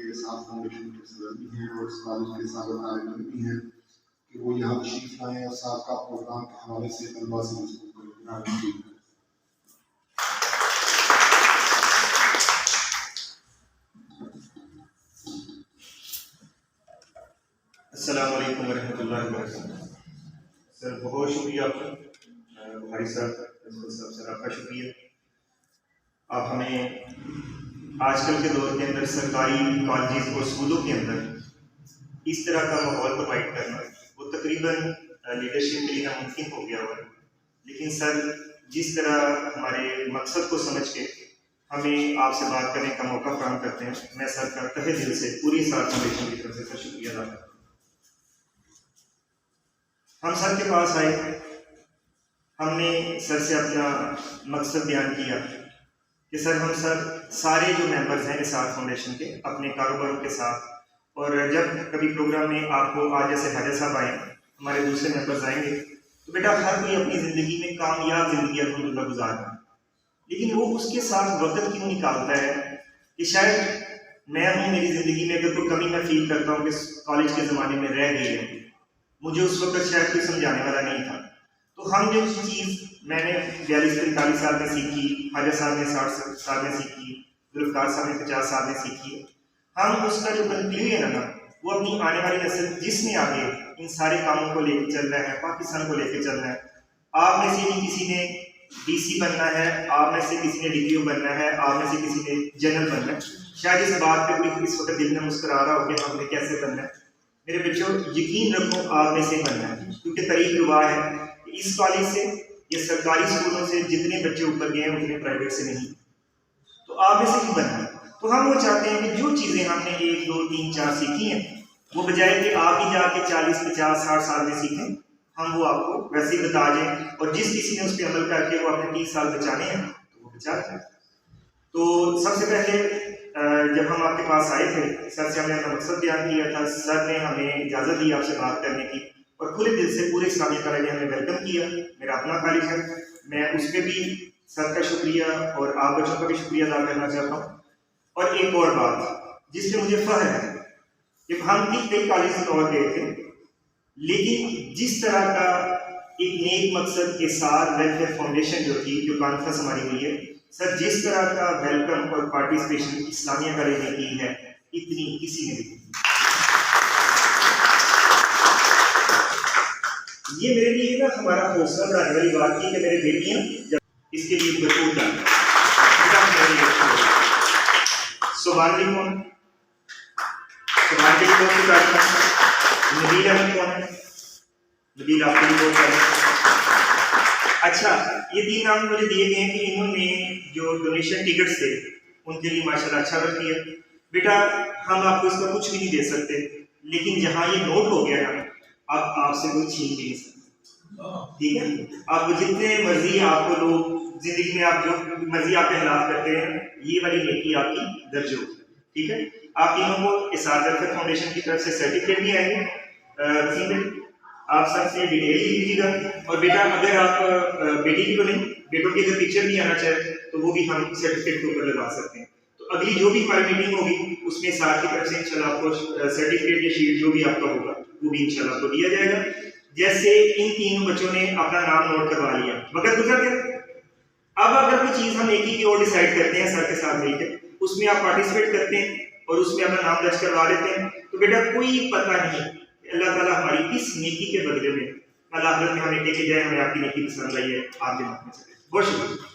کے ساتھ فاؤنڈیشن کے صدر بھی ہیں اور اس کالج کے سابق طالب علم بھی ہیں کہ وہ یہاں تشریف لائیں اور ساتھ کا پروگرام کے حوالے سے طلباء سے مضبوط کریں۔ السلام علیکم ورحمۃ اللہ وبرکاتہ۔ سر بہت شکریہ آپ کا، بھائی صاحب صاحب سر آپ کا شکریہ۔ آپ ہمیں آج کل کے دور کے اندر سرکاری کالجز اور اسکولوں کے اندر اس طرح کا ماحول پرووائڈ کرنا وہ تقریباً لیڈرشپ کے لیے ناممکن ہو گیا ہوا ہے، لیکن سر جس طرح ہمارے مقصد کو سمجھ کے ہمیں آپ سے بات کرنے کا موقع فراہم کرتے ہیں، میں سر کا تہہ دل سے پوری ساتھ فاؤنڈیشن کی طرف سے سر شکریہ ادا کرتا ہوں۔ ہم سر کے پاس آئے، ہم نے سر سے اپنا مقصد بیان کیا کہ سر ہم سارے جو ممبرز ہیں اسعاد فاؤنڈیشن کے اپنے کاروباروں کے ساتھ، اور جب کبھی پروگرام میں آپ کو آج جیسے حاجہ صاحب آئے، ہمارے دوسرے ممبرز آئیں گے، تو بیٹا ہر کوئی اپنی زندگی میں کامیاب زندگی الحمدللہ گزارنا ہے، لیکن وہ اس کے ساتھ وقت کیوں نکالتا ہے کہ شاید میں ہوں، میری زندگی میں اگر کوئی کمی میں فیل کرتا ہوں کہ کالج کے زمانے میں رہ گئی ہے، مجھے اس وقت شاید کوئی سمجھانے والا نہیں تھا، تو ہم جو چیز میں نے 42-43 سال میں سیکھی، حاجہ صاحب نے 60 سال میں سیکھی، ذوالفقار صاحب نے 50 سال میں سیکھی ہے، ہم اس کا جو کنکلیوژن ہے نا وہ اپنی آنے والی نسل جس نے آگے ان سارے کاموں کو لے کے چل رہا ہے، پاکستان کو لے کے چل رہا ہے، آپ میں سے بھی کسی نے ڈی سی بننا ہے، آپ میں سے کسی نے ڈی او بننا ہے، آپ میں سے کسی نے جنرل بننا ہے، شاید اس بات پہ کوئی اس وقت دل میں مسکرا رہا ہو کہ ہم نے کیسے بننا ہے۔ میرے بچوں یقین رکھو آپ میں سے بننا ہے، کیونکہ طریق روا ہے کہ اس کالج سے یا سرکاری اسکولوں سے جتنے بچے اوپر گئے ہیں اتنے پرائیویٹ سے نہیں، تو آپ میں سے بھی بننا ہے۔ تو ہم وہ چاہتے ہیں کہ جو چیزیں ہم نے 1 2 3 4 سیکھی ہیں، وہ بجائے کہ آپ ہی جا کے 40 50 60 سال میں سیکھیں، ہم وہ آپ کو ویسے ہی بتا دیں، اور جس کسی نے اس پہ عمل کر کے وہ اپنے 30 سال بچانے ہیں تو وہ بچا دیں۔ تو سب سے پہلے جب ہم آپ کے پاس آئے تھے، سر سے ہم نے اپنا مقصد بیان کیا تھا، سر نے ہمیں اجازت دی آپ سے بات کرنے کی، اور کھلے دل سے پورے اسلامیہ کالج نے ہمیں ویلکم کیا۔ میرا اپنا کالج ہے، میں اس پہ بھی سر کا شکریہ اور آپ بچوں کا بھی شکریہ ادا کرنا چاہتا ہوں۔ اور ایک اور بات جس پہ مجھے فخر ہے کہ ہم بھی کئی کالج اور گئے تھے، لیکن جس طرح کا ایک نیک مقصد کے ساتھ ویلفیئر فاؤنڈیشن جو تھی، جو کانفرنس ہماری ہوئی ہے، سر جس طرح کا ویلکم اور پارٹیسپیشن اسلامیہ کالج نے کی ہے اتنی کسی نے نہیں کی۔ یہ میرے لیے نا ہمارا حوصلہ بڑھانے والی بات کی کہ میرے بیٹیاں جب اس کے لیے بھرپور ڈالیں۔ سبحان اللہ کون ہے؟ سبحان کے لیے کون سی بات ہے؟ نبیل احمد کون ہے؟ نبیل آپ کے لیے بہت ہے۔ اچھا، یہ 3 نام مجھے دیے گئے ہیں کہ انہوں نے جو ڈونیشن ٹکٹس تھے ان کے لیے ماشاءاللہ اچھا ورک کیا۔ بیٹا ہم آپ کو اس کا کچھ بھی نہیں دے سکتے، لیکن جہاں یہ نوٹ ہو گیا نا اب آپ سے کوئی چھین بھی نہیں سکتا، ٹھیک ہے؟ آپ کو جتنے مرضی آپ کو لوگ زندگی میں آپ جو مرضی آپ کے خلاف کرتے ہیں، یہ والی نیکی آپ کی درج ہوگی، ٹھیک ہے؟ آپ تینوں کو اسعاد ویلفیئر فاؤنڈیشن کی طرف سے سرٹیفکیٹ بھی آئیں گے، آپ سب سے ڈیٹیل لیجیے گا، اور بیٹا اگر آپ بیٹی کی تو نہیں، بیٹوں کی اگر پکچر بھی آنا چاہے تو وہ بھی ہم سرٹیفکیٹ کے اوپر لگا سکتے ہیں۔ تو اگلی جو بھی ہماری میٹنگ ہوگی اس میں ساتھ کی طرف سے انشاءاللہ آپ کو سرٹیفکیٹ یا شیٹ جو بھی آپ کا ہوگا وہ بھی انشاءاللہ آپ کو دیا جائے گا۔ جیسے ان 3 بچوں نے اپنا نام نوٹ کروا لیا، وقت گزر گیا، اب اگر کوئی چیز ہم ایک ہی کی اور ڈیسائیڈ کرتے ہیں سر کے ساتھ مل کے، اس میں آپ پارٹیسپیٹ کرتے ہیں اور اس میں اپنا نام درج کروا لیتے ہیں، تو بیٹا کوئی پتہ نہیں کہ اللہ تعالیٰ ہماری کس نیکی کے بدلے میں اللہ حضرت میں ہمیں لے کے جائے، ہمیں آپ کی نیکی پسند آئی ہے، آپ کے نام میں چلے۔ بہت شکریہ۔